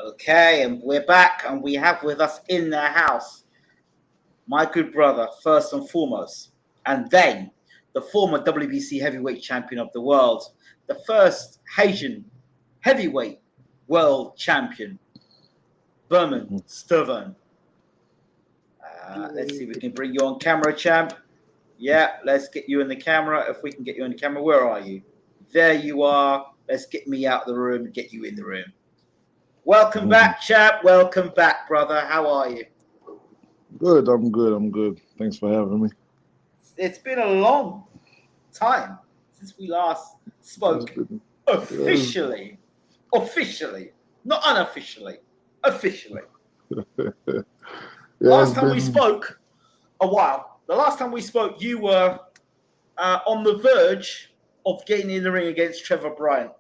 Okay, and we're back, and we have with us in the house my good brother, first and foremost, and then the former WBC heavyweight champion of the world, the first Haitian heavyweight world champion, Bermane Stiverne. Let's see if we can bring you on camera, champ. Yeah, let's get you in the camera. If we can get you in the camera, where are you? There you are. Let's get me out of the room and get you in the room. Welcome back, chap. Welcome back, brother. How are you? Good. I'm good. Thanks for having me. It's been a long time since we last spoke officially, not unofficially, officially. Last time we spoke, a while. The last time we spoke, you were on the verge of getting in the ring against Trevor Bryant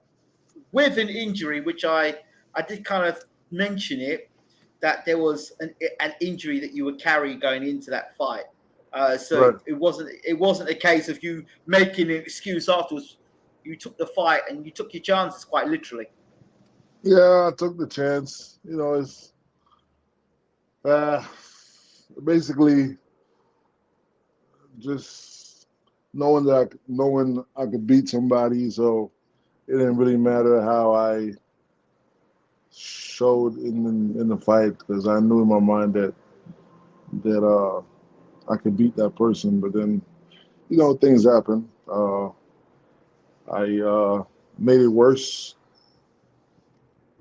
with an injury, which I did kind of mention it, that there was an injury that you were carrying going into that fight. So right. it wasn't a case of you making an excuse afterwards. You took the fight and you took your chances quite literally. Yeah, I took the chance. You know, it's basically just knowing I could beat somebody. So it didn't really matter how I showed in the fight, because I knew in my mind that I could beat that person. But then, you know, things happen. I made it worse.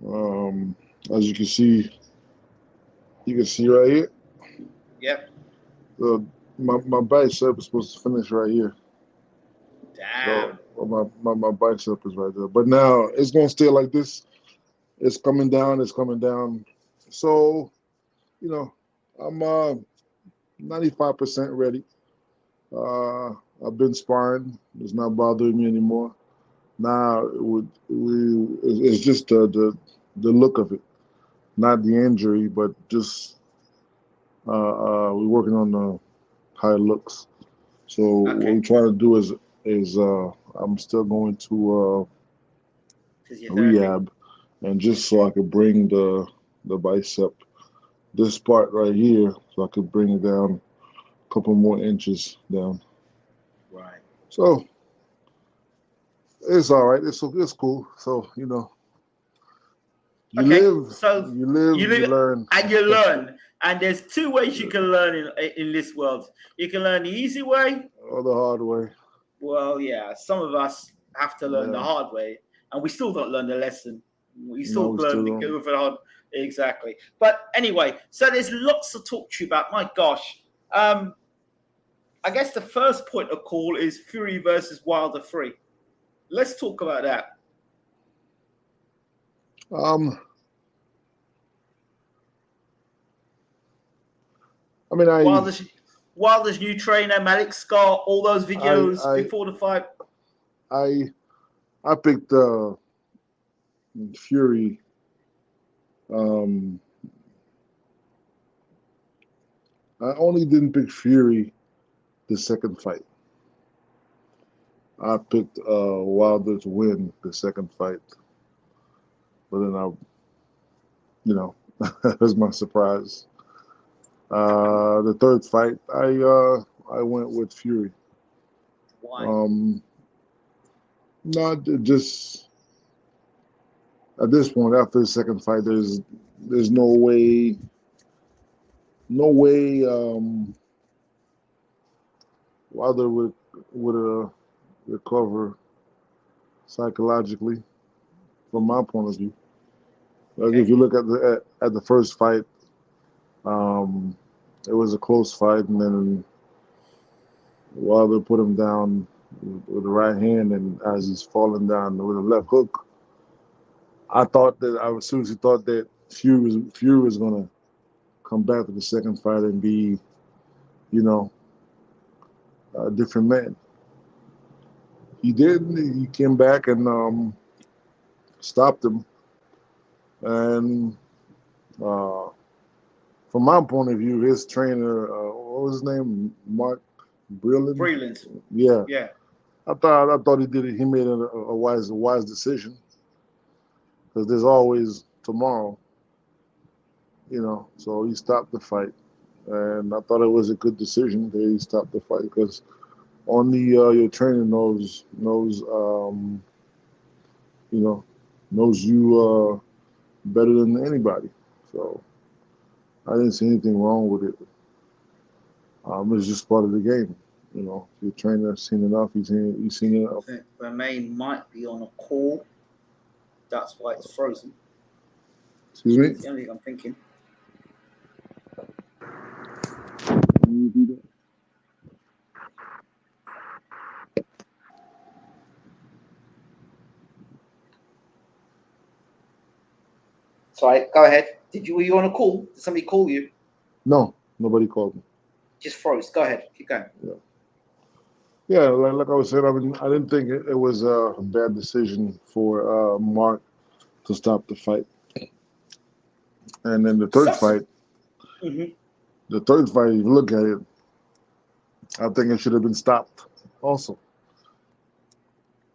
As you can see right here. Yep. My bicep is supposed to finish right here. Damn. So my bicep is right there. But now it's gonna stay like this. It's coming down. So, you know, I'm 95% ready. I've been sparring. It's not bothering me anymore. Now it's just the look of it, not the injury, but just we're working on how it looks. So what we're trying to do is I'm still going to rehab, and just so I could bring the bicep, this part right here, so I could bring it down a couple more inches down. Right. So it's all right. It's cool. So, you know, you live, you learn, and you learn. And there's two ways you can learn in this world. You can learn the easy way or the hard way. Well, yeah, some of us have to learn the hard way, and we still don't learn the lesson. We still learn the good with the hard. Exactly. But anyway, so there's lots to talk to you about. My gosh. I guess the first point of call is Fury versus Wilder 3. Let's talk about that. I mean, Wilder's new trainer, Malik Scott, all those videos before the fight. I picked Fury. I only didn't pick Fury the second fight. I picked Wilder to win the second fight. But then that was my surprise. The third fight, I went with Fury. Why? Not just at this point after the second fight. There's no way. Wilder would recover psychologically, from my point of view. Like if you look at the first fight, it was a close fight, and then Wilder put him down with the right hand, and as he's falling down with a left hook, I seriously thought that Fury was gonna come back to the second fight and be, a different man. He didn't. He came back and stopped him. And from my point of view, his trainer, what was his name? Mark Breland. Yeah. I thought he did it. He made a wise decision, because there's always tomorrow. So he stopped the fight, and I thought it was a good decision that he stopped the fight because only your trainer you know knows you better than anybody. So I didn't see anything wrong with it. It's just part of the game. Your trainer seen enough. He's seen I enough. think Bermane might be on a call. That's why it's frozen. Excuse me. That's the only thing I'm thinking. Sorry, go ahead. Were you on a call? Did somebody call you? No, nobody called me. Just froze. Go ahead. Keep going. Yeah, like I was saying, I didn't think it was a bad decision for Mark to stop the fight. And then Mm-hmm. the third fight, if you look at it, I think it should have been stopped also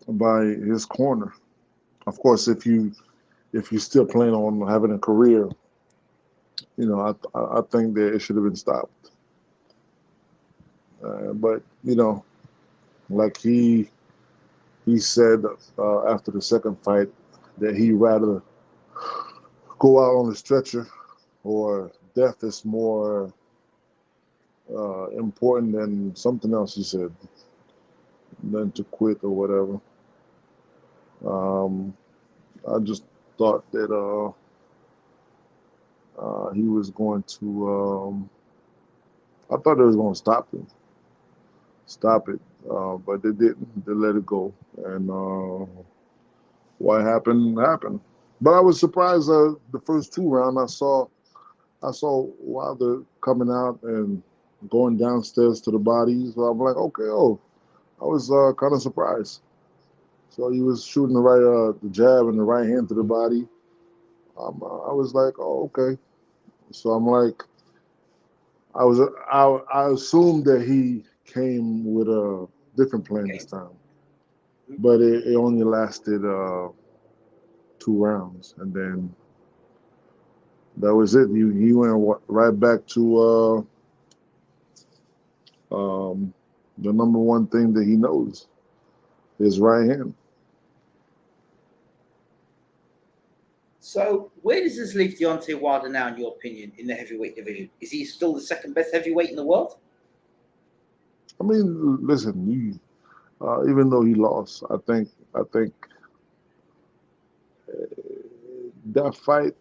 by his corner. Of course, if you still plan on having a career, I think that it should have been stopped. But like he said after the second fight that he rather go out on a stretcher or death is more important than something else. He said than to quit or whatever. Um, I just thought that he was going to. I thought they was going to stop it, but they didn't. They let it go, and what happened. But I was surprised. The first two rounds, I saw Wilder coming out and going downstairs to the body. So I'm like, okay, I was kind of surprised. So he was shooting the jab and the right hand to the body. I was like, oh, okay. So I'm like, I assumed that he came with a different plan this time, but it only lasted 2 rounds, and then that was it. He went right back to the number one thing that he knows, his right hand. So, where does this leave Deontay Wilder now, in your opinion, in the heavyweight division? Is he still the second best heavyweight in the world? I mean, listen, even though he lost, I think that fight,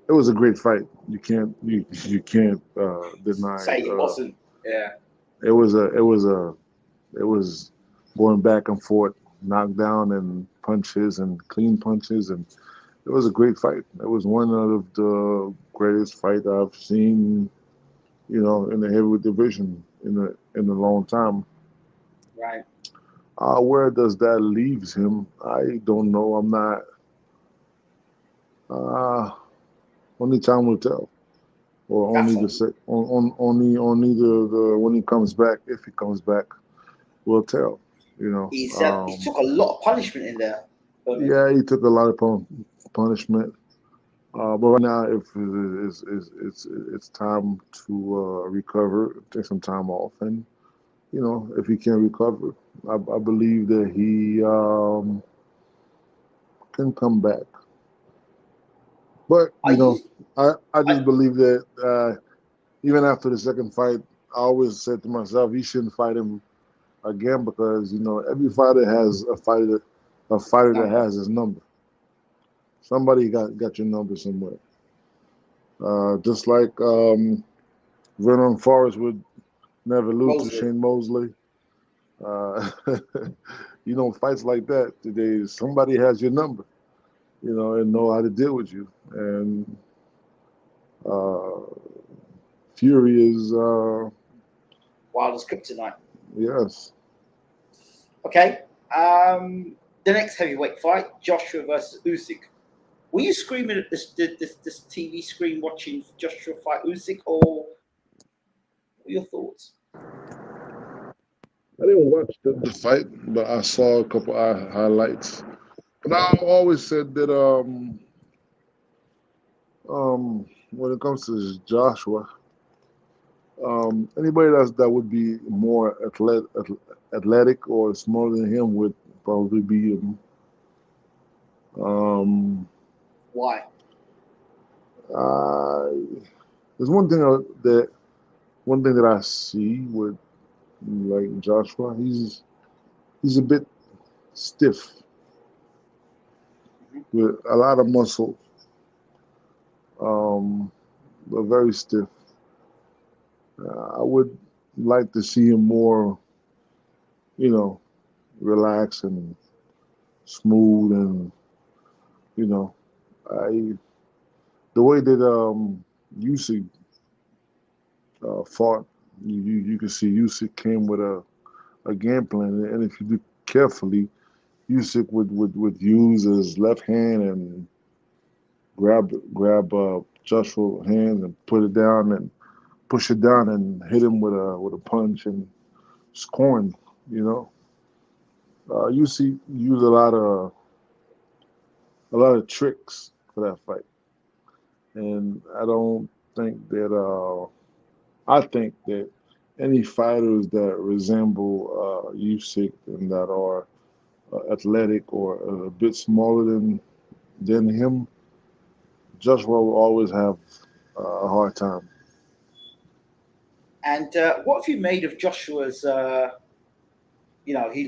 it was a great fight. You can't deny. Say it wasn't. Yeah. It was going back and forth, knockdown and punches and clean punches, and it was a great fight. It was one of the greatest fight I've seen, in the heavyweight division in a long time. Right. Where does that leaves him? I don't know. I'm not. Uh, Only time will tell, or only That's the all. sec- only the when he comes back, if he comes back, will tell. You know. He took a lot of punishment in there. Yeah, he took a lot of punishment. But right now, if it's time to recover, take some time off, and if he can recover, I believe that he can come back. But Are you? I I, just believe that even after the second fight, I always said to myself, he shouldn't fight him again because every fighter has a fighter that Number. has his number. Somebody got your number somewhere. Just like Vernon Forrest would never lose to Mosley. Shane Mosley. Uh, fights like that today, somebody has your number, and know how to deal with you. And uh, Fury is, Wilder's kryptonite. yes. Okay. The next heavyweight fight, Joshua versus Usyk. Were you screaming at this TV screen watching Joshua fight Usyk, or what were your thoughts? I didn't watch the fight, but I saw a couple highlights. But I always said that When it comes to Joshua, anybody that would be more athletic or smaller than him would probably be Why? uh, there's one thing that I see with like Joshua, he's a bit stiff with a lot of muscle, um, but very stiff. I would like to see him more, you know, relaxed and smooth, and you know, I the way that Usyk fought, you can see Usyk came with a game plan, and if you do carefully, Usyk would use his left hand and grab Joshua's hand and put it down and push it down and hit him with a punch and scoring. You know, Usyk used a lot of tricks for that fight, and I don't think that I think that any fighters that resemble Usyk and that are athletic or a bit smaller than him, Joshua will always have a hard time. And what have you made of Joshua's? He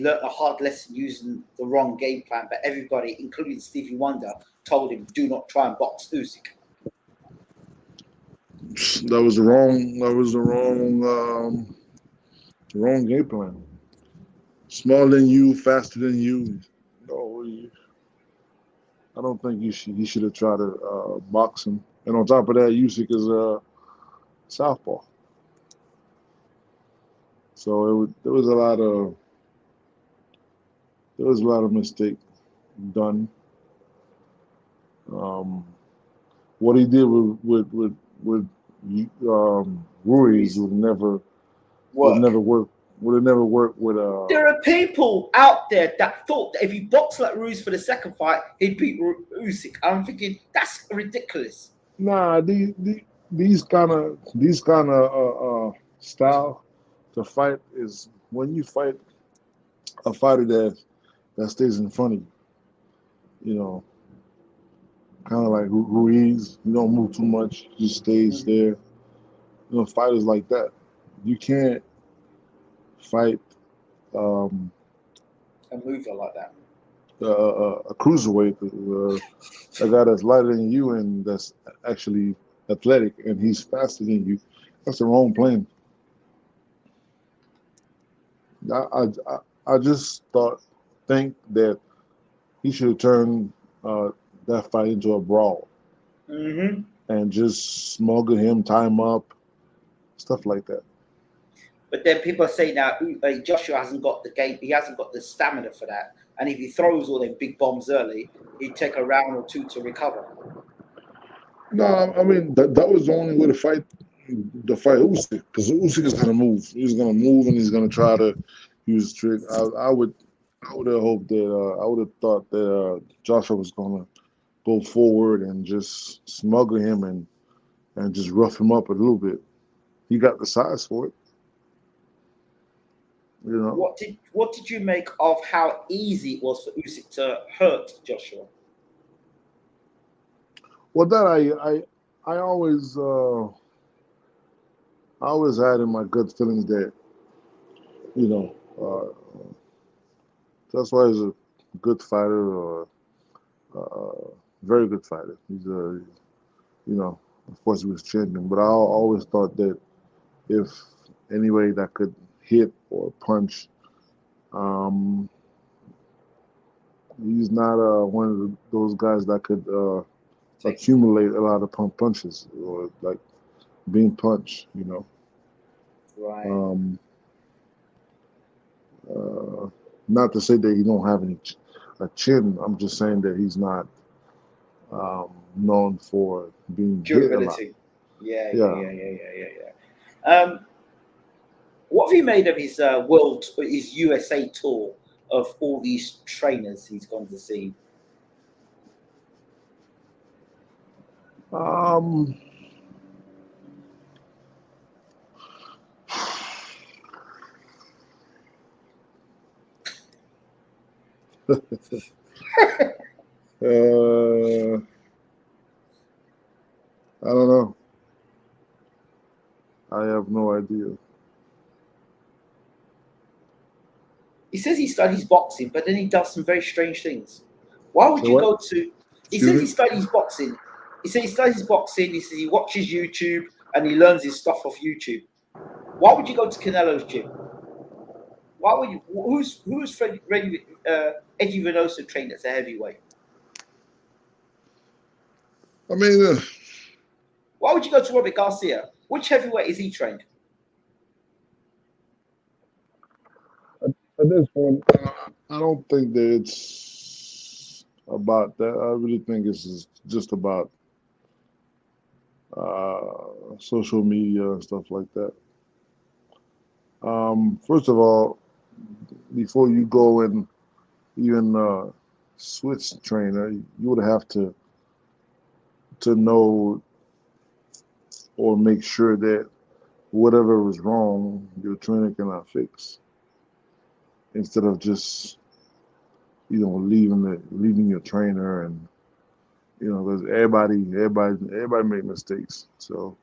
learnt a hard lesson using the wrong game plan, but everybody, including Stevie Wonder, told him, "Do not try and box Usyk." That was the wrong. That was the wrong game plan. Smaller than you, faster than you. No, I don't think he should have tried to box him. And on top of that, Usyk is a southpaw, so there was a lot of mistake done. Um, what he did with Ruiz Ruiz would work. never work. Would have never worked with There are people out there that thought that if he boxed like Ruiz for the second fight, he'd beat Usyk. I'm thinking that's ridiculous. nah, these kind of style to fight is when you fight a fighter that stays in front of you. You know, kind of like Ruiz. You don't move too much, just stays Mhm. there. Fighters like that. You can't fight um, A mover like that. a cruiserweight, a guy that's lighter than you and that's actually athletic and he's faster than you. That's the wrong plane. I just think that he should have turned that fight into a brawl Hmm. and just smuggle him, tie him up, stuff like that. But then people are saying now Joshua hasn't got the game. He hasn't got the stamina for that. And if he throws all them big bombs early, he'd take a round or two to recover. No, I mean that was the only way to fight Usyk because Usyk is gonna move. He's gonna move and he's gonna try to use trick. I would have hoped that I would have thought that Joshua was gonna go forward and just smuggle him and just rough him up a little bit. He got the size for it, you know. What did you make of how easy it was for Usyk to hurt Joshua? Well, that I always had in my gut feelings that you know Joshua is a good fighter or very good fighter. He's a of course he was champion, but I always thought that if anybody that could hit or punch, um, he's not one of those guys that could Take accumulate a lot of punches or like being punched. right. Um, uh, Not to say that he don't have a chin. I'm just saying that he's not known for being hit a lot. Durability. Yeah, yeah, Yeah. yeah, yeah, yeah, yeah, yeah. What have you made of his USA tour of all these trainers he's gone to see? Um, I don't know. I have no idea. He says he studies boxing, but then he does some very strange things. Why would So you what? go to? He Excuse says he me? studies boxing. He says he studies boxing. He says he watches YouTube and he learns his stuff off YouTube. Why would you go to Canelo's gym? Why would you? Who's Eddie Venosa trained as a heavyweight? I mean, Why would you go to Robert Garcia? Which heavyweight is he trained? at this point, I don't think that it's about that. I really think it's just about social media and stuff like that. First of all, before you go and even switch trainer, you would have to know or make sure that whatever was wrong, your trainer cannot fix. Instead of just leaving your trainer and because everybody make mistakes. So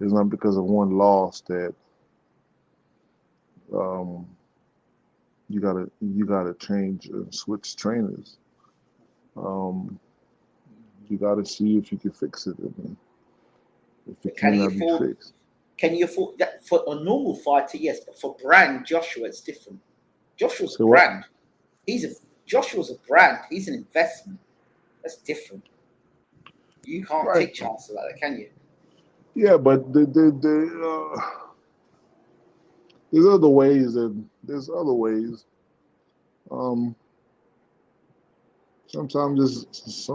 it's not because of one loss that um, you gotta change and switch trainers. Um, you gotta see if you can fix it. I mean, if it Can he cannot be afford? fixed. Can you afford that for a normal fighter? Yes, but for brand Joshua, it's different. Joshua's a So what? brand. Joshua's a brand. He's an investment. That's different. You can't Right. take chances like that, can you? Yeah, but there's other ways. Um, sometimes it's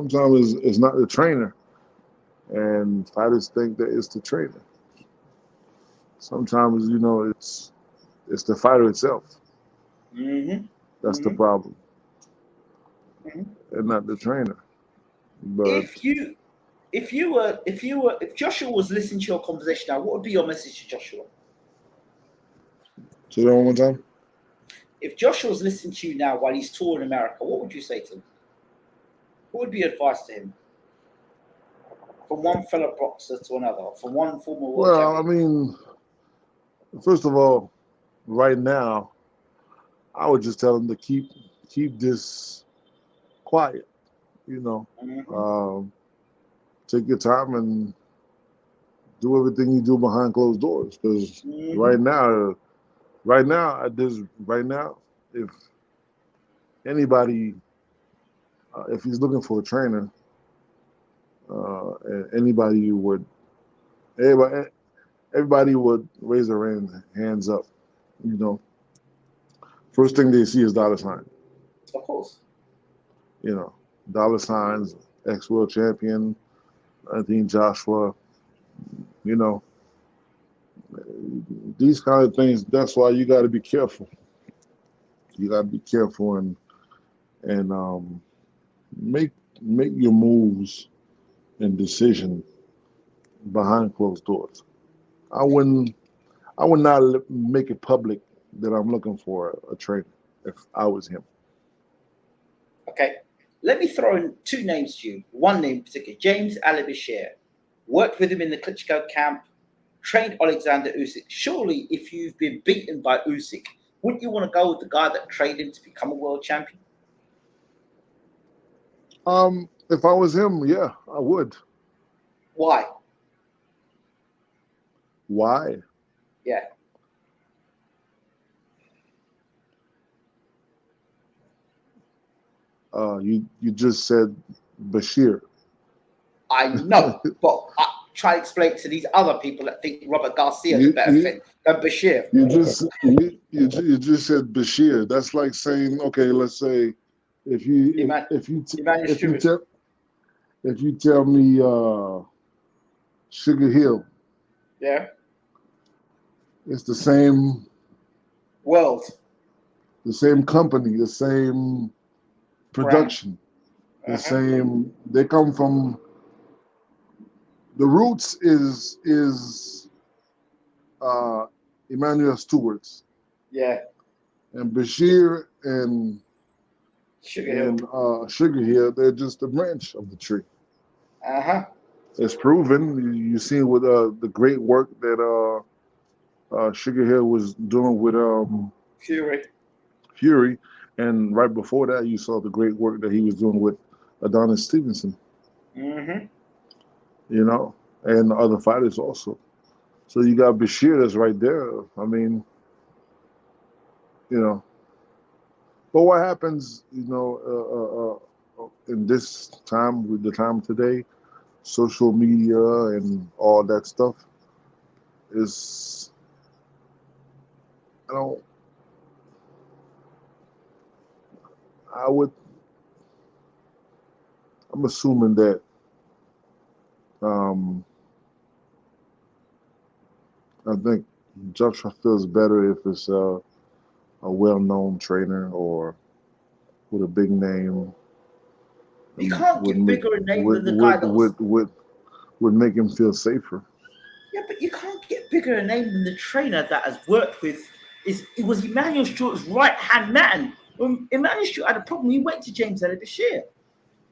not the trainer, and fighters think that it's the trainer. Sometimes it's the fighter itself. Mm-hmm. That's the Mm-hmm. problem, Mm-hmm. and not the trainer. But If you if Joshua was listening to your conversation now, what would be your message to Joshua? say that one more time. If Joshua was listening to you now while he's touring America, what would you say to him? What would be your advice to him? From one fellow boxer to another, from one former world Well, I champion. mean, first of all, right now, I would just tell him to keep this quiet. You know, Mm-hmm. um, take your time and do everything you do behind closed doors. Because Mm-hmm. right now, right now, if anybody, if he's looking for a trainer, and everybody, everybody would raise their hands up. You know, first thing they see is dollar sign. Of course. You know, dollar signs, ex world champion, I think Joshua. You know, these kind of things. That's why you got to be careful. You got to be careful and make make your moves and decision behind closed doors. I wouldn't. I would not make it public that I'm looking for a trainer if I was him. Okay. Let me throw in two names to you. One name in particular, James Ali Bashir. Worked with him in the Klitschko camp, trained Alexander Usyk. Surely, if you've been beaten by Usyk, wouldn't you want to go with the guy that trained him to become a world champion? If I was him, yeah, I would. Why? Why? Yeah. You just said Bashir. I know, but I try to explain to these other people that think Robert Garcia is a you better you fit than Bashir. you just said Bashir. That's like saying, okay, let's say if you Eman, if you Emmanuel if you Stewart. tell if you tell me Sugar Hill, Yeah. it's the World same company, the same brand. production, the Uh-huh. same. They come from the roots is Emmanuel Stewart's, Yeah. and Bashir and Sugar Hill. Sugar Hill. They're just a branch of the tree. Uh-huh. It's proven. You see with the great work that Sugar Hill was doing with Fury, and right before that, you saw the great work that he was doing with Adonis Stevenson. Mm-hmm. You know, and other fighters also. So you got Bashir that's right there. I mean, you know, but what happens, in this time, with the time today, social media and all that stuff is, I don't, I would, I'm assuming that um, I think Joshua feels better if it's a well-known trainer or with a big name. You can't would get make bigger a name would than the guy that was. would make him feel safer. Yeah, but you can't get bigger a name than the trainer that has worked with. It was Emmanuel Stewart's right hand man. When Emmanuel Stewart had a problem, he went to James Ali Bashir.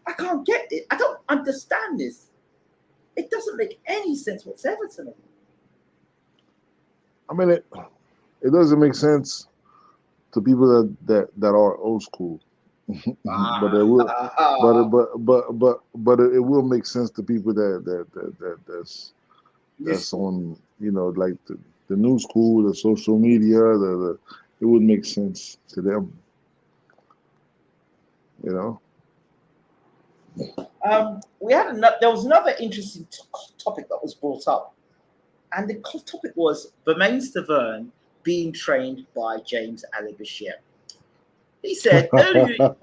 I can't get it. I don't understand this. It doesn't make any sense whatsoever to me. I mean, it doesn't make sense to people that are old school, but it will, but it will make sense to people that's on, like the new school, the social media, it would make sense to them, you know. There was another interesting topic that was brought up, and the topic was Bermane Stiverne being trained by James Ali Bashir. He said earlier,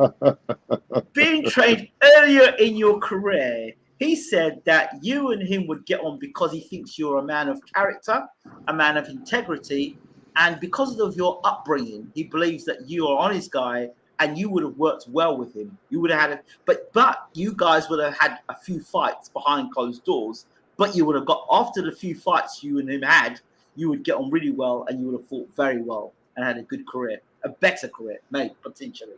being trained earlier in your career, he said that you and him would get on because he thinks you're a man of character, a man of integrity, and because of your upbringing, he believes that you are an honest guy and you would have worked well with him. You would have had but you guys would have had a few fights behind closed doors, but you would have got, after the few fights you and him had, you would get on really well and you would have fought very well and had a good career, a better career, maybe potentially.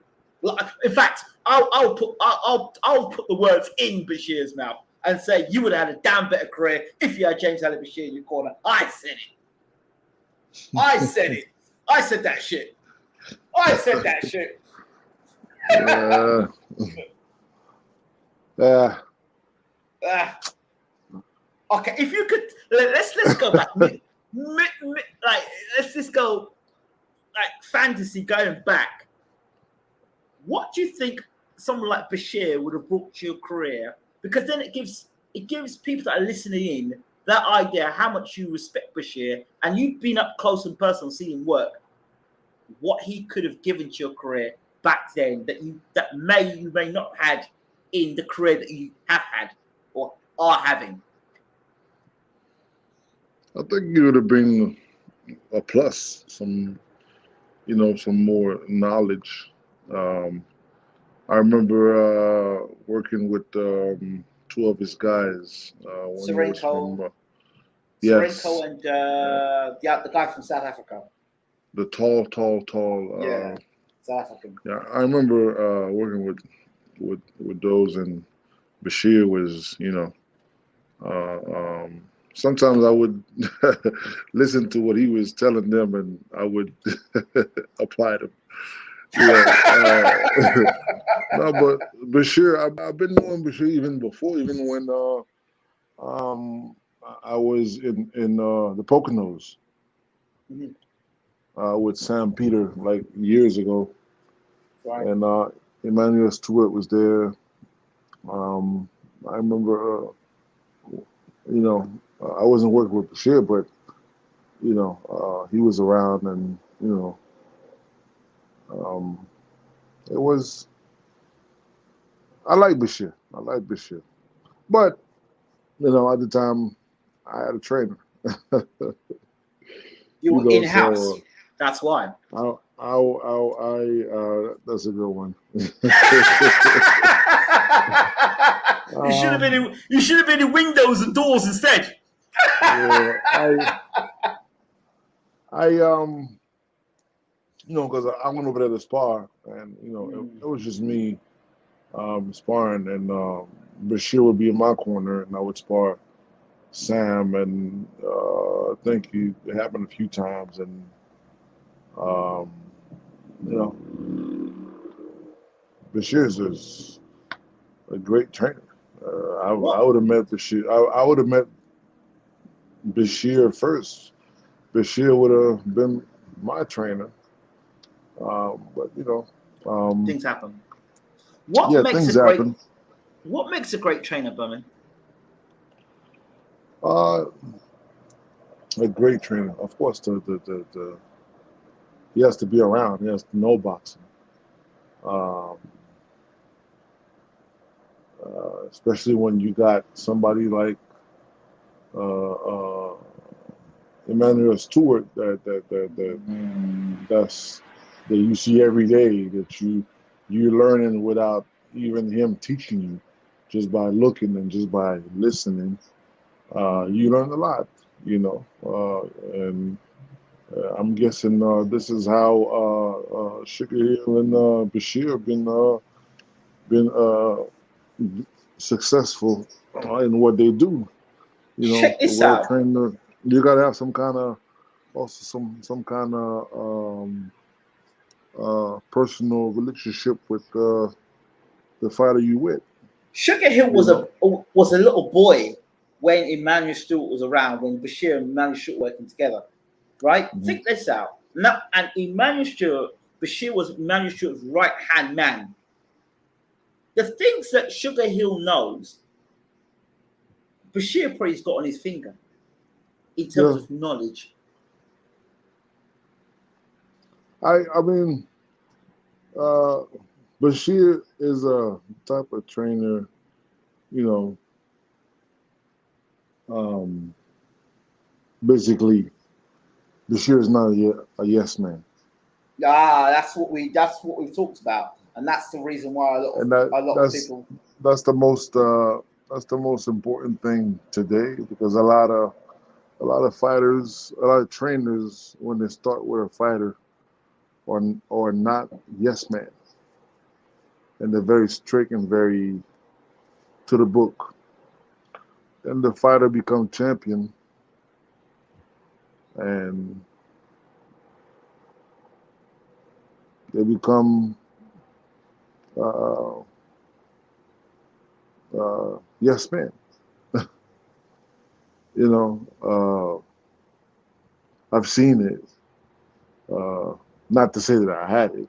In fact, I'll put the words in Bashir's mouth and say you would have had a damn better career if you had James Ali Bashir in your corner. I said it. I said it. I said that shit. I said that shit. Okay, if you could, let's go back. Let's just go like fantasy going back. What do you think someone like Bashir would have brought to your career? Because then it gives people that are listening in that idea how much you respect Bashir, and you've been up close and personal seeing him work. What he could have given to your career back then that you may not have had in the career that you have had or are having. I think you would have bring a plus, some more knowledge. I remember working with two of his guys. Serenko. Yes. Serenko and the guy from South Africa. The tall. South African. Yeah, I remember working with those, and Bashir was, sometimes I would listen to what he was telling them, and I would apply them. Yeah. No, but Bashir, I've been knowing Bashir even before, even when I was in the Poconos with Sam Peter like years ago, right. And Emmanuel Stewart was there. I remember, I wasn't working with Bashir, but he was around, and it was. I like Bashir, but at the time, I had a trainer. You were in house. So, that's why. That's a good one. You should have been in windows and doors instead. Yeah, because I went over there to spar, and it was just me sparring, and Bashir would be in my corner, and I would spar Sam, and I think it happened a few times, and um, you know, Bashir is a great trainer. I What? would have met Bashir. I would have met Bashir first. Bashir would have been my trainer, but Things happen. What yeah, makes a things great happen. What makes a great trainer, Berman? Uh, a great trainer, of course. The he has to be around. He has to know boxing, um, especially when you got somebody like uh, uh, Emmanuel Stewart that's that you see every day, that you're learning without even him teaching you, just by looking and just by listening. You learn a lot, and I'm guessing this is how Sugar Hill and Bashir been successful in what they do. Check A this well out. trained. You got to have some kind of also some kind of personal relationship with the fighter you with. Sugar Hill You know. was a little boy when Emmanuel Stewart was around, when Bashir and Emmanuel Stewart were working together. Right? Mhm. Think this out. Now, and Emmanuel Stewart, Bashir was Emmanuel Stewart's right hand man. The things that Sugar Hill knows, Bashir probably's got on his finger in terms Yeah, of knowledge. I mean, uh, Bashir is a type of trainer. You know, um, basically, Bashir is not a yes man, That's what we've talked about, and that's the reason why and a lot of people. that's that's the most important thing today, because a lot of fighters, a lot of trainers, when they start with a fighter, or not yes man, and they're very strict and very to the book. Then the fighter becomes champion, and they become uh, yes man. You I've seen it. Uh, Not to say that I had it,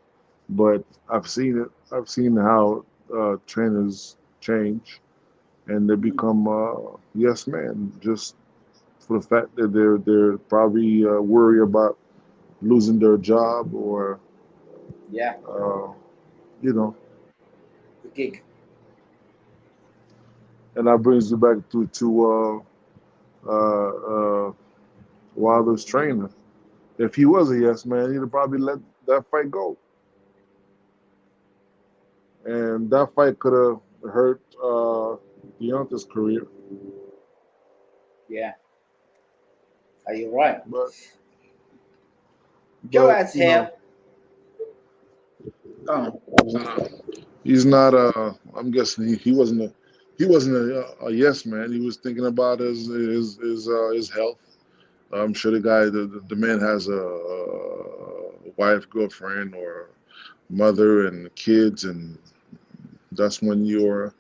but I've seen it. I've seen how trainers change, and they Mm, become yes man, just for the fact that they're probably worried about losing their job, or yeah, uh, you know, the gig. and that brings you back to Wilder's trainer. If he was a yes man, he'd have probably let that fight go, and that fight could have hurt Deontay's career. Yeah, you're right. But Joe but adds here. Go on. he's not I'm guessing he wasn't a yes man. He was thinking about his health. I'm sure the man has a wife, girlfriend, or mother and kids, and that's when your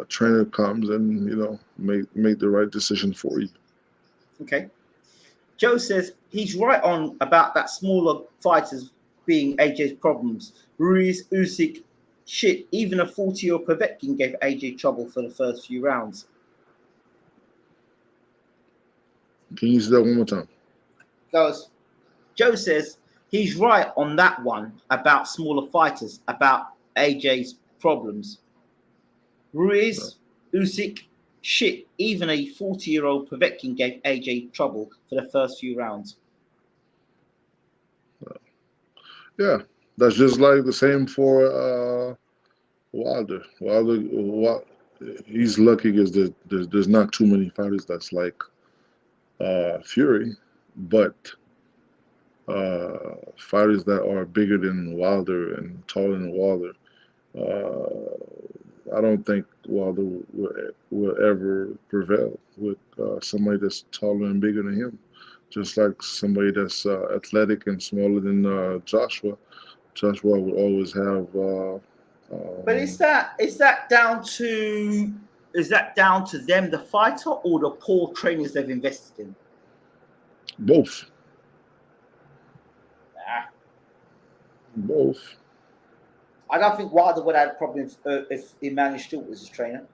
trainer comes and make the right decision for you. Okay. Joe says he's right on about that smaller fighters being AJ's problems. Ruiz, Usyk, shit, even a 40-year-old Povetkin gave AJ trouble for the first few rounds. Can you say that one more time? Goes, Joe says he's right on that one about smaller fighters, about AJ's problems. No. Ruiz, Usyk, shit, even a 40-year-old Povetkin gave AJ trouble for the first few rounds. Yeah, that's just like the same for Wilder. he's lucky because there's not too many fighters that's like Fury, but fighters that are bigger than Wilder and taller than Wilder. I don't think Wilder will ever prevail with somebody that's taller and bigger than him. Just like somebody that's athletic and smaller than Joshua. Joshua would always have. But is that down to them, the fighter, or the poor trainers they've invested in? Both. Nah. Both. I don't think Wilder would have problems if Emmanuel Stewart was his trainer.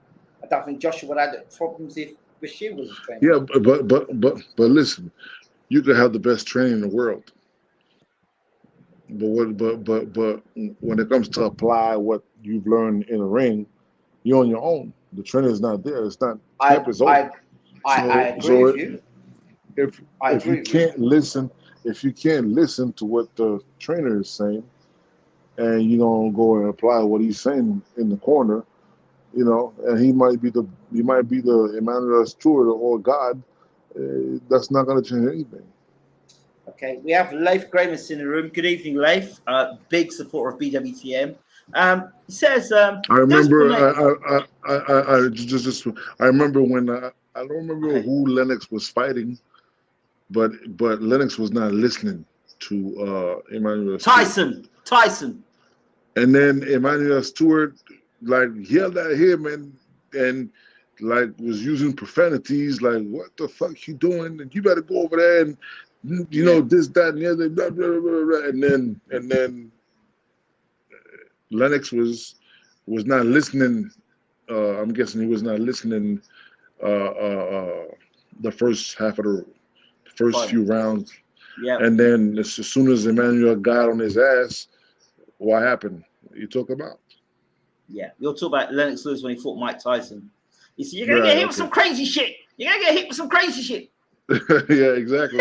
I don't think Joshua would have problems if Bashir was his trainer. Yeah, but listen, you could have the best trainer in the world, but when it comes to apply what you've learned in the ring, you're on your own. The trainer is not there. It's not. I agree with you. If you can't listen, to what the trainer is saying, and you don't go and apply what he's saying in the corner, and he might be the Emmanuel Stewart or God. That's not going to change anything. Okay, we have Leif Gramus in the room. Good evening, Leif. Big supporter of BWTM. He says, I remember. I remember when I don't remember who Lennox was fighting, but Lennox was not listening to Emmanuel Stewart. Tyson. And then Emmanuel Stewart like yelled at him and like was using profanities like, what the fuck you doing? And you better go over there and this, that, and the other, blah, blah, blah, blah, blah. And then Lennox was not listening. I'm guessing he was not listening the first half of the first few rounds. Yeah. And then as soon as Emmanuel got on his ass, what happened? You talk about? Yeah, you'll talk about Lennox Lewis when he fought Mike Tyson. You see, you're gonna get hit with some crazy shit. You're gonna get hit with some crazy shit. Yeah, exactly.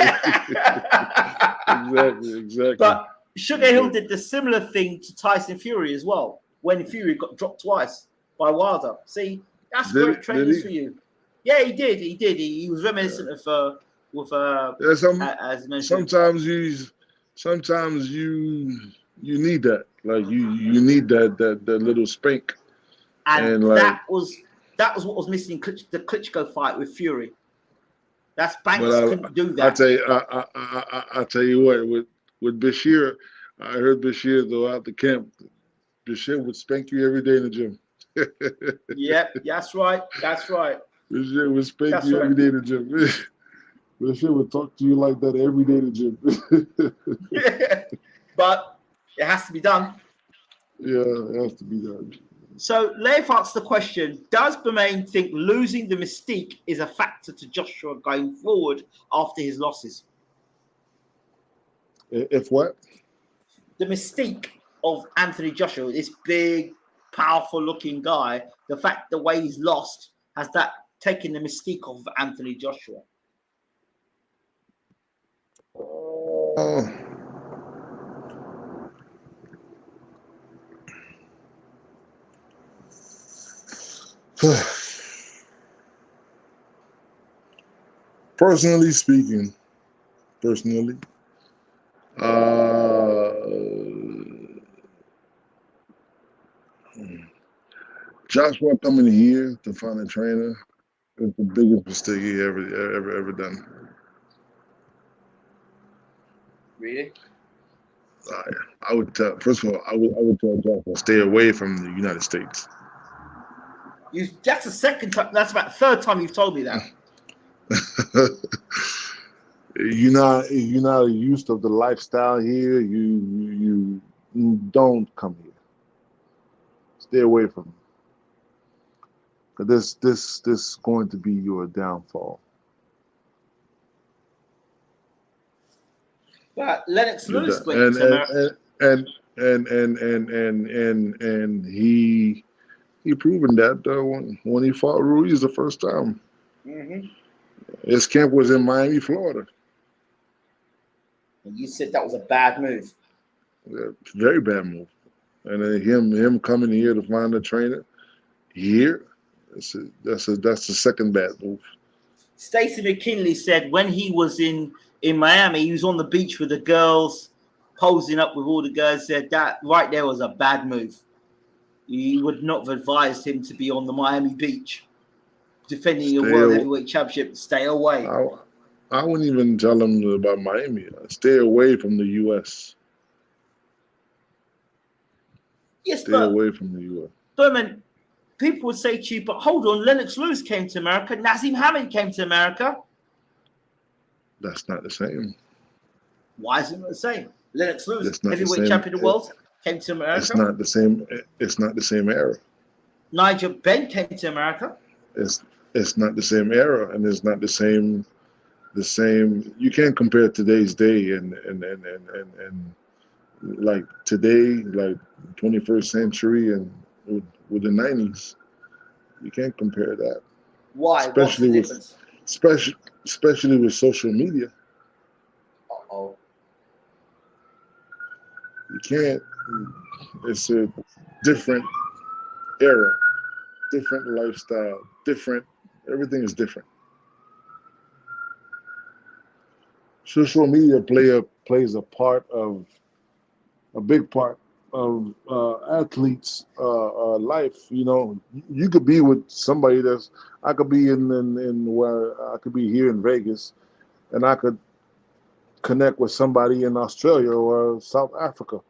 exactly. But Sugar Hill did the similar thing to Tyson Fury as well, when Fury got dropped twice by Wilder. See, that's great training for you. Yeah, he did. He was reminiscent of as mentioned. Sometimes you need that. Like you need that little spank. And that was what was missing in the Klitschko fight with Fury. That Banks couldn't do that. I tell you what, with Bashir, I heard Bashir though out the camp. Bashir would spank you every day in the gym. Yep, that's right. Bashir would spank you every day in the gym. Bashir would talk to you like that every day in the gym. But it has to be done. Yeah, it has to be done. So Leif asked the question, does Bermane think losing the mystique is a factor to Joshua going forward after his losses? If what? The mystique of Anthony Joshua, this big, powerful looking guy, the way he's lost, has that taken the mystique of Anthony Joshua? Personally speaking, Joshua coming here to find a trainer is the biggest mistake he ever done. Really? I would tell. First of all, I would tell Joshua stay away from the United States. That's the second time. That's about the third time you've told me that. You're not used to the lifestyle here. You don't come here. Stay away from it. This is going to be your downfall. But Lennox Lewis went to America. And he proven that when he fought Ruiz the first time. Mm-hmm. His camp was in Miami, Florida. And you said that was a bad move. Yeah, very bad move. And then him coming here to find a trainer here, That's the second bad move. Stacey McKinley said when he was in Miami, he was on the beach with the girls, posing up with all the girls. Said that right there was a bad move. You would not have advised him to be on the Miami beach defending your Stay. World Heavyweight Championship. Stay away. I wouldn't even tell him about Miami. Stay away from the U.S. Yes, Stay but away from the U.S. Berman, people would say to you, but hold on, Lennox Lewis came to America, Nazim Hamid came to America. That's not the same. Why is it not the same? Lennox Lewis, That's not the heavyweight same. champion of the world, came to America. It's not the same. It's not the same era. Nigel Benn came to America. It's not the same era, and it's not the same. You can't compare today's day and like today, like 21st century, and with the 90s. You can't compare that. Why? Especially What's the difference? Especially with social media. Uh-oh. You can't. It's a different era, different lifestyle, different. Everything is different. Social media plays a big part of athletes' life. You know, you could be with somebody I could be in where I could be here in Vegas, and I could connect with somebody in Australia or South Africa,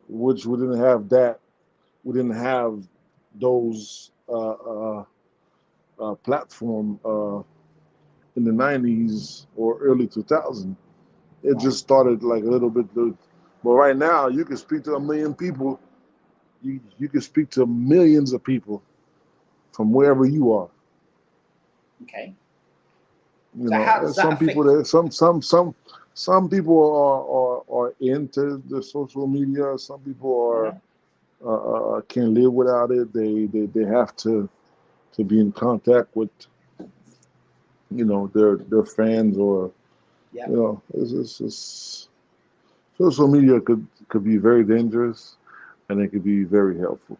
which we didn't have that. We didn't have those platform in the 90s or early 2000s. It just started like a little bit. But right now, you can speak to a million people. You can speak to millions of people from wherever you are. Okay. You So know, how does that some people affect? some people are into the social media. Some people are can't live without it. They have to be in contact with their fans or Yeah. it's social media could be very dangerous, and it could be very helpful.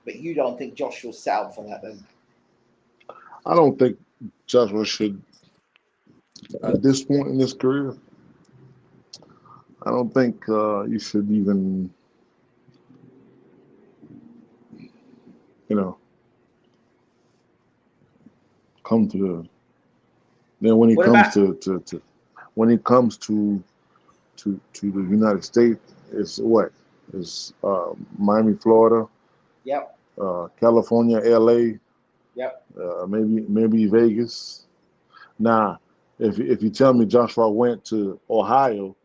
But you don't think Joshua's set up for that then? I don't think Joshua should, at this point in his career, I don't think you should even, come to the. Then when he What comes about to when he comes to the United States, it's what? It's Miami, Florida, Yep. California, LA, Yep. maybe Vegas. Now, if you tell me Joshua went to Ohio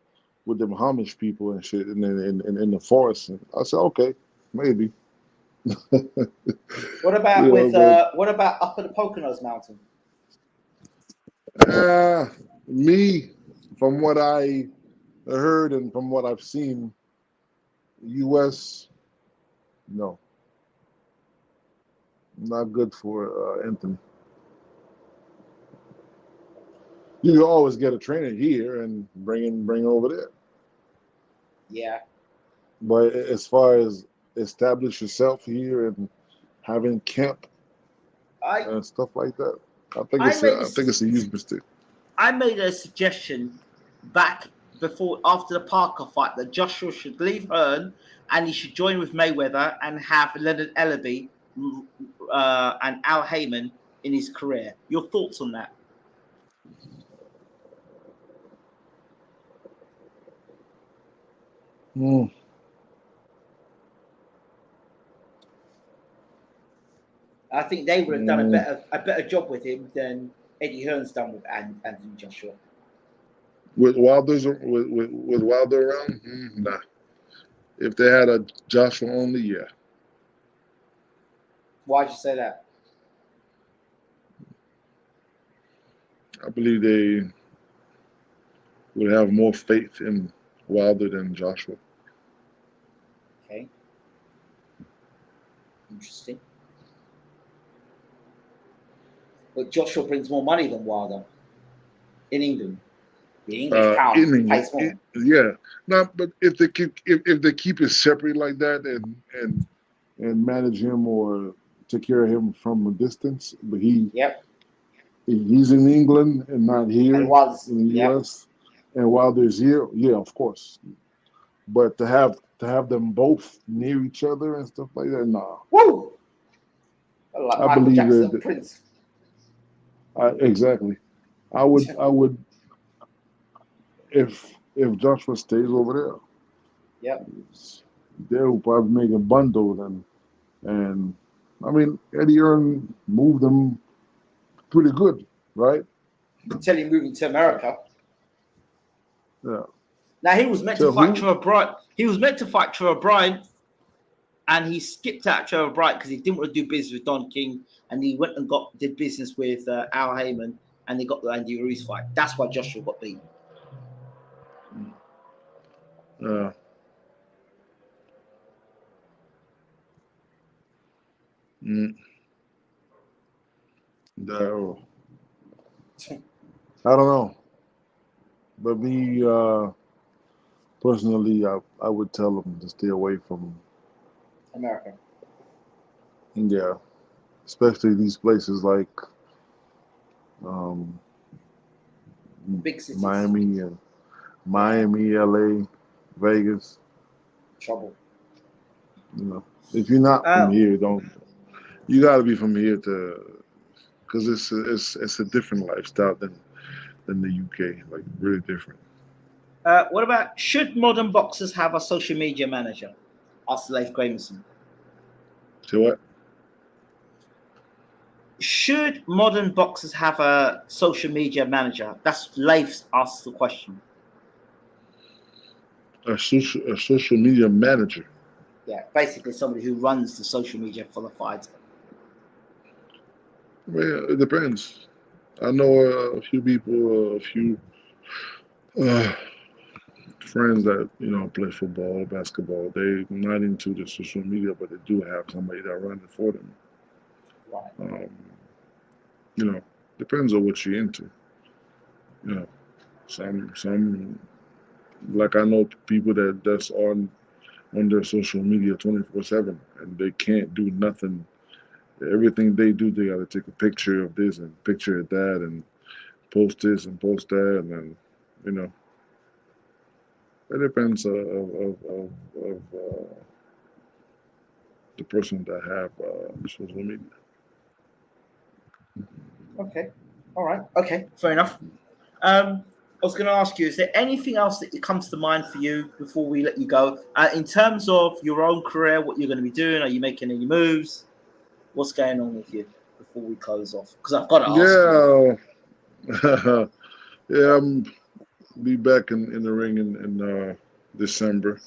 with them Amish people and shit in the forest, I said okay, maybe. What about what about up at the Poconos Mountain? Uh, me, from what I heard and from what I've seen, U.S. no, not good for Anthony. You can always get a trainer here and bring over there. Yeah. But as far as establish yourself here and having camp I and stuff like that, I think I made it's a huge mistake. I made a suggestion back after the Parker fight that Joshua should leave Hearn and he should join with Mayweather and have Leonard Ellaby and Al Heyman in his career. Your thoughts on that? Mm. I think they would have done Mm. a better job with him than Eddie Hearn's done with Anthony Joshua. With with Wilder around, nah. If they had a Joshua only, yeah. Why'd you say that? I believe they would have more faith in Wilder than Joshua. Okay. Interesting. But Joshua brings more money than Wilder in England. The English pound In England, pays more. yeah. Not, but if they keep it separate like that, and and manage him or take care of him from a distance. But Yep. he's in England and not And here was. in the Yep. U.S. And while there's here, yeah, of course. But to have them both near each other and stuff like that, nah. Woo! Like I Michael believe Jackson and that Prince. exactly. I would if Joshua stays over Yep. there, they'll probably make a bundle and I mean Eddie Earn moved them pretty good, right? Until he moving to America. Yeah. Now he was meant to So fight who? Trevor Bryant. He was meant to fight Trevor Bryant, and he skipped out Trevor Bryant because he didn't want to do business with Don King, and he went and did business with Al Heyman, and they got the Andy Ruiz fight. That's why Joshua got beat. Uh, mm, no, I don't know, but me personally, I would tell them to stay away from America. India, especially these places like um, Big cities. Miami, LA, Vegas. Trouble. If you're not from Uh, here, don't. You got to be from here because it's a different lifestyle than the UK, like really different. what about should modern boxers have a social media manager? Asked Leif Gramerson. So what? Should modern boxers have a social media manager? That's Leif asked the question. A social media manager. Yeah, basically somebody who runs the social media for the fighter. Well, it depends. I know a few people, a few uh, friends that play football, basketball. They're not into the social media, but they do have somebody that runs it for them. Right. Um, you know, depends on what you're into. You know, some like I know people that's on their social media 24/7, and they can't do nothing. Everything they do, they got to take a picture of this and picture of that, and post this and post that, and then you know, it depends of the person that have social media. Okay. All right. Okay. Fair enough. I was going to ask you: is there anything else that comes to mind for you before we let you go? In terms of your own career, what you're going to be doing? Are you making any moves? What's going on with you before we close off? Because I've got to ask you. Yeah, yeah. I'm be back in the ring in December.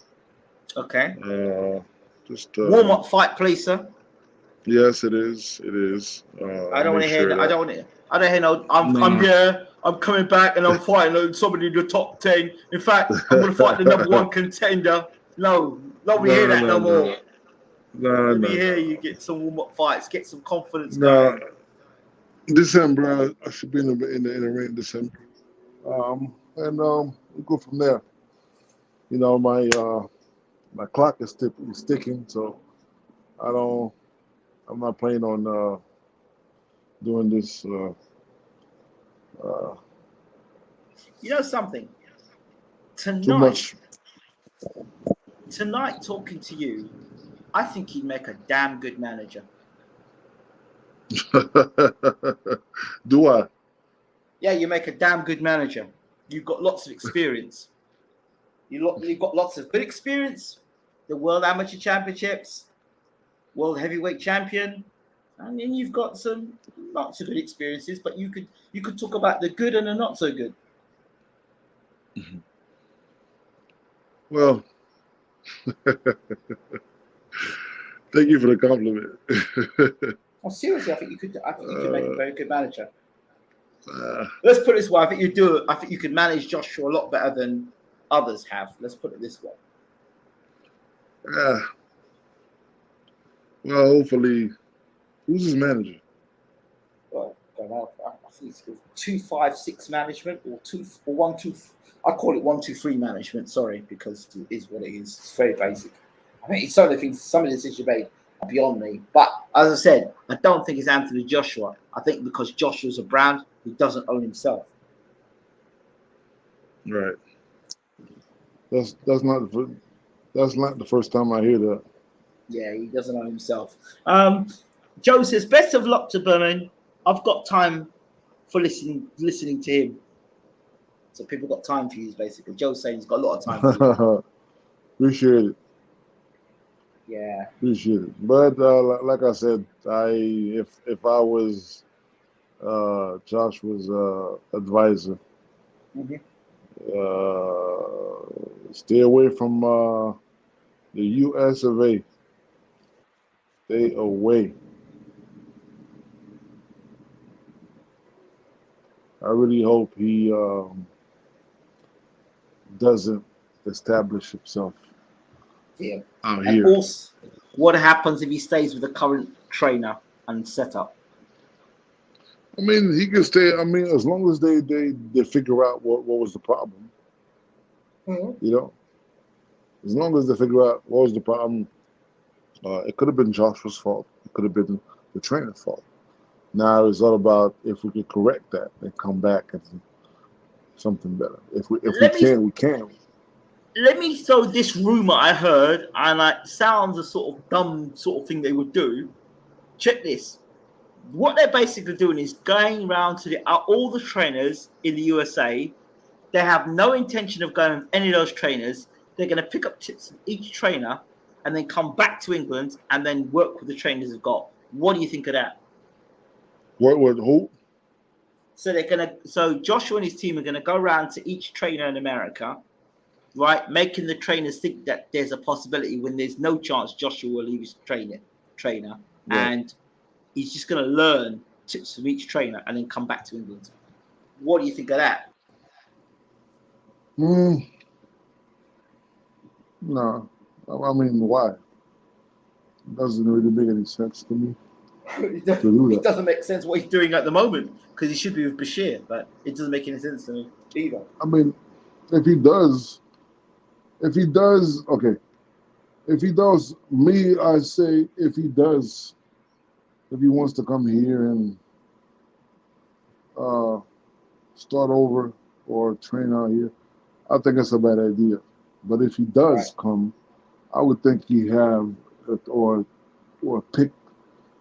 Okay. Uh, just Warm up fight, please, sir. yes, it is. It is. I I'll don't want make to hear. sure I that. don't want to. I don't hear no. I'm Nah. here. I'm coming back, and I'm fighting somebody in the top 10. In fact, I'm going to fight the number one contender. No, nobody hear No, that no no, more. no, no, Let me no, hear you no, get some warm up fights, get some confidence no. going. December, I should be in the ring in December, and we go from there. My clock is sticking, so I don't. I'm not planning on doing this uh, You know something? too Tonight, much. tonight, talking to you, I think you'd make a damn good manager. Do I? Yeah, you make a damn good manager. You've got lots of experience. You've got lots of good experience. The World Amateur Championships, World Heavyweight Champion, and then you've got some not so good experiences. But you could talk about the good and the not so good. Well, thank you for the compliment. Oh, seriously, I think you could. I think you could make a uh, very good manager. uh, Let's put it this way: I think you do. I think you could manage Joshua a lot better than others have. Let's put it this way. uh, well, hopefully, who's his manager? Well, I don't know. I think it's 256 management or 1 2. I call it 1 2 3 management. Sorry, because it is what it is. It's very basic. I mean, it's some of the things, some of the decisions you made. beyond me. But as I said, I don't think it's Anthony Joshua. I think because Joshua's a brand, he doesn't own himself. Right. That's not the first time I hear that. Yeah, he doesn't own himself. Joe says, best of luck to Bermane. I've got time for listening to him. So people got time for you, basically. Joe's saying he's got a lot of time for you. Appreciate it. Yeah. Appreciate it. But like I said, if I was Joshua's advisor, Mm-hmm. stay away from the U.S. of A. Stay away. I really hope he doesn't establish himself Yeah. out And here. also, what happens if he stays with the current trainer and setup? I mean, he can stay. I mean, as long as they figure out what was the problem, Mm-hmm. you know. As long as they figure out what was the problem, it could have been Joshua's fault. It could have been the trainer's fault. Now it's all about if we could correct that and come back and something better. If we can, we can. Let me throw this rumor I heard, and it sounds a sort of dumb sort of thing they would do. Check this. What they're basically doing is going around to all the trainers in the USA. They have no intention of going with any of those trainers. They're going to pick up tips from each trainer and then come back to England and then work with the trainers they've got. What do you think of that? What who? So Joshua and his team are gonna go around to each trainer in America, right? Making the trainers think that there's a possibility when there's no chance Joshua will leave his trainer, Right. and he's just gonna learn tips from each trainer and then come back to England. What do you think of that? No. I mean, why? It doesn't really make any sense to me to do It that. doesn't make sense what he's doing at the moment because he should be with Bashir, but it doesn't make any sense to me either. I mean, if he does, okay. If he does, I say if he does, if he wants to come here and uh, start over or train out here, I think it's a bad idea. But if he does come, I would think he have or pick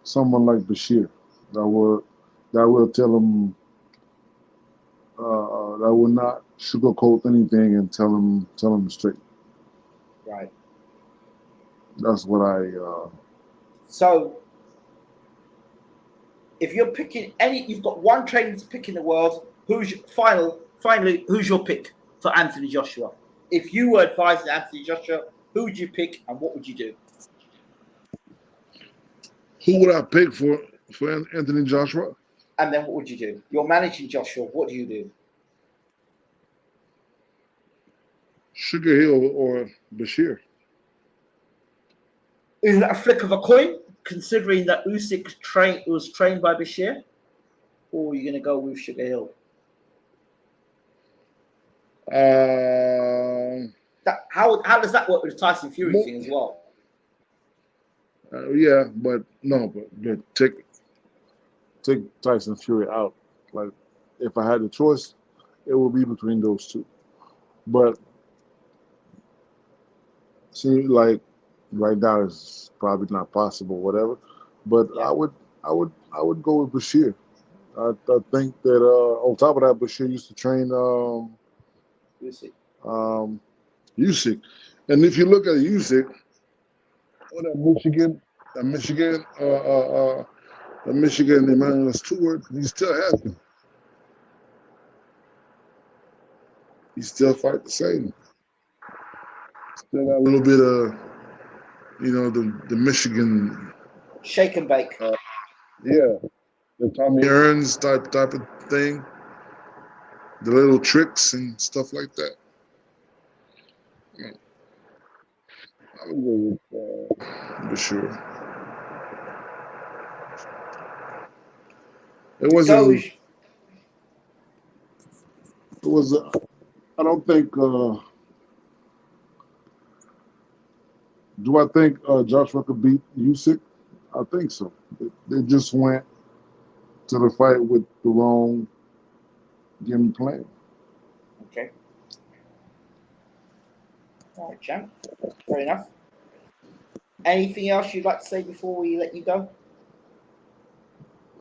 someone like Bashir that will tell him that will not sugarcoat anything and tell him straight. Right. That's what I. So if you're picking you've got one trainer to pick in the world. Finally, who's your pick for Anthony Joshua? If you were advising Anthony Joshua, who would you pick and what would you do? Who would I pick for Anthony Joshua? And then what would you do? You're managing Joshua. What do you do? Sugar Hill or Bashir? Is that a flick of a coin, considering that Uzik was trained by Bashir? Or are you going to go with Sugar Hill? How does that work with the Tyson Fury thing as well? Yeah, but take Tyson Fury out. Like, if I had the choice, it would be between those two. But see, like right now, it's probably not possible, whatever. But yeah. I would go with Bashir. I think that on top of that, Bashir used to train Uzik. And if you look at Uzik, that Michigan Emmanuel Stewart, he still has him. He still fight the same. Still got a little bit of, the Michigan shake and bake. Yeah, the Tommy Hearns type of thing, the little tricks and stuff like that. I would go with Bashir. It wasn't. It was. I don't think Do I think Joshua could beat Usyk? I think so. They just went to the fight with the wrong game plan. Okay. All right, champ. Fair enough. Anything else you'd like to say before we let you go?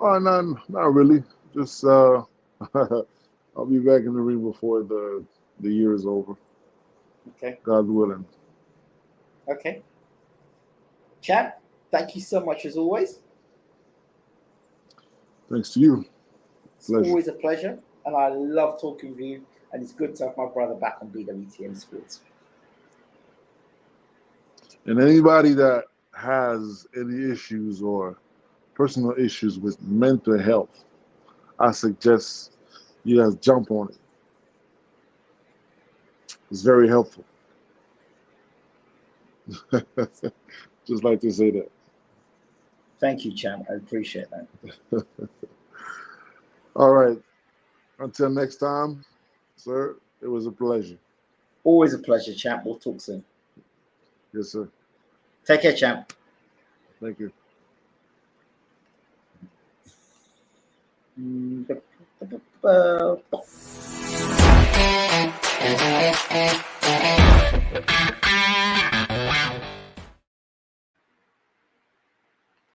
Oh, not really. Just I'll be back in the ring before the year is over. Okay. God willing. Okay. Champ, thank you so much as always. Thanks to you. It's Pleasure. always a pleasure, and I love talking with you. And it's good to have my brother back on BWTM Sports. And anybody that has any issues or personal issues with mental health, I suggest you guys jump on it. It's very helpful. Just like to say that. Thank you, champ. I appreciate that. All right. Until next time, sir, it was a pleasure. Always a pleasure, champ. We'll talk soon. Yes, sir. Take care, champ. Thank you.